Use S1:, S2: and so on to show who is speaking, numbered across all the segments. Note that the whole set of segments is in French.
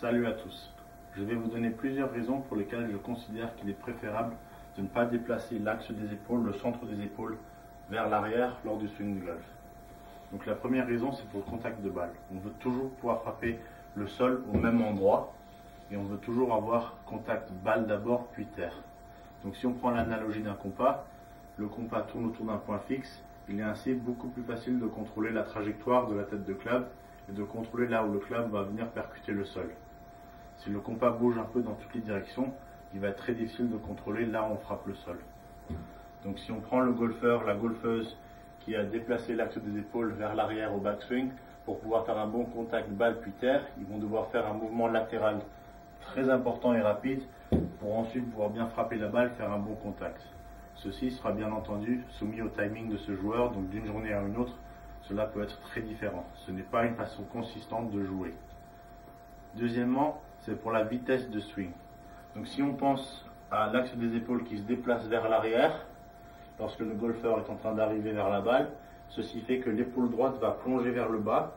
S1: Salut à tous. Je vais vous donner plusieurs raisons pour lesquelles je considère qu'il est préférable de ne pas déplacer l'axe des épaules, le centre des épaules, vers l'arrière lors du swing de golf. Donc la première raison, c'est pour le contact de balle. On veut toujours pouvoir frapper le sol au même endroit et on veut toujours avoir contact balle d'abord puis terre. Donc si on prend l'analogie d'un compas, le compas tourne autour d'un point fixe, il est ainsi beaucoup plus facile de contrôler la trajectoire de la tête de club et de contrôler là où le club va venir percuter le sol. Si le compas bouge un peu dans toutes les directions, il va être très difficile de contrôler là où on frappe le sol. Donc si on prend le golfeur, la golfeuse qui a déplacé l'axe des épaules vers l'arrière au backswing, pour pouvoir faire un bon contact balle puis terre, ils vont devoir faire un mouvement latéral très important et rapide pour ensuite pouvoir bien frapper la balle, faire un bon contact. Ceci sera bien entendu soumis au timing de ce joueur, donc d'une journée à une autre, cela peut être très différent. Ce n'est pas une façon consistante de jouer. Deuxièmement, c'est pour la vitesse de swing. Donc si on pense à l'axe des épaules qui se déplace vers l'arrière, lorsque le golfeur est en train d'arriver vers la balle, ceci fait que l'épaule droite va plonger vers le bas,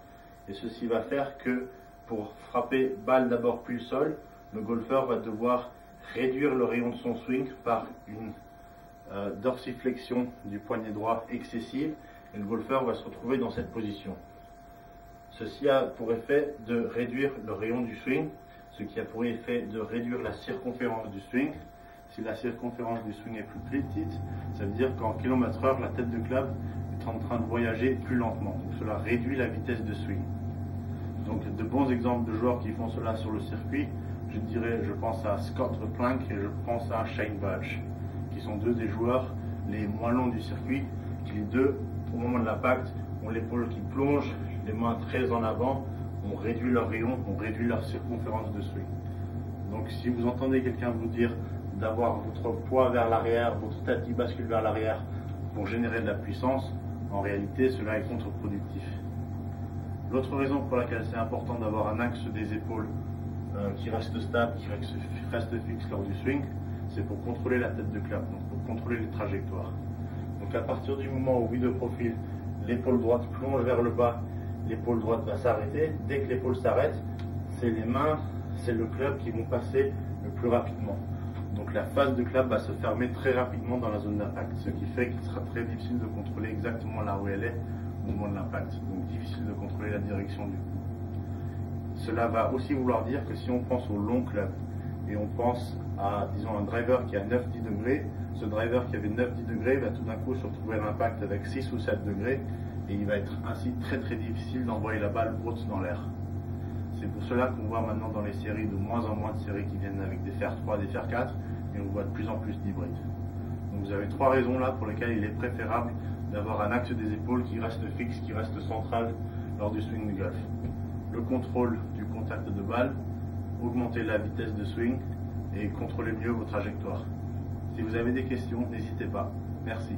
S1: et ceci va faire que pour frapper balle d'abord puis le sol, le golfeur va devoir réduire le rayon de son swing par une dorsiflexion du poignet droit excessive, et le golfeur va se retrouver dans cette position. Ceci a pour effet de réduire le rayon du swing, ce qui a pour effet de réduire la circonférence du swing. Si la circonférence du swing est plus petite, ça veut dire qu'en km/h, la tête de club est en train de voyager plus lentement. Donc cela réduit la vitesse de swing. Donc de bons exemples de joueurs qui font cela sur le circuit, je pense à Scott Plank et je pense à Shane Butch, qui sont deux des joueurs les moins longs du circuit, qui les deux, au moment de l'impact, ont l'épaule qui plonge, les mains très en avant, on réduit leur rayon, on réduit leur circonférence de swing. Donc si vous entendez quelqu'un vous dire d'avoir votre poids vers l'arrière, votre tête qui bascule vers l'arrière pour générer de la puissance, en réalité cela est contre-productif. L'autre raison pour laquelle c'est important d'avoir un axe des épaules qui reste stable, qui reste fixe lors du swing, c'est pour contrôler la tête de club, donc pour contrôler les trajectoires. Donc à partir du moment où, vu de profil, l'épaule droite plonge vers le bas, l'épaule droite va s'arrêter. Dès que l'épaule s'arrête, c'est les mains, c'est le club qui vont passer le plus rapidement. Donc la face de club va se fermer très rapidement dans la zone d'impact, ce qui fait qu'il sera très difficile de contrôler exactement là où elle est au moment de l'impact. Donc difficile de contrôler la direction du coup. Cela va aussi vouloir dire que si on pense au long club et on pense à, disons, un driver qui a 9-10 degrés, ce driver qui avait 9-10 degrés va tout d'un coup se retrouver à l'impact avec 6 ou 7 degrés et il va être ainsi très difficile d'envoyer la balle haute dans l'air. C'est pour cela qu'on voit maintenant dans les séries de moins en moins de séries qui viennent avec des fers 3, des fers 4 et on voit de plus en plus d'hybrides. Donc vous avez trois raisons là pour lesquelles il est préférable d'avoir un axe des épaules qui reste fixe, qui reste central lors du swing de golf. Le contrôle du contact de balle, augmenter la vitesse de swing et contrôler mieux vos trajectoires. Si vous avez des questions, n'hésitez pas. Merci.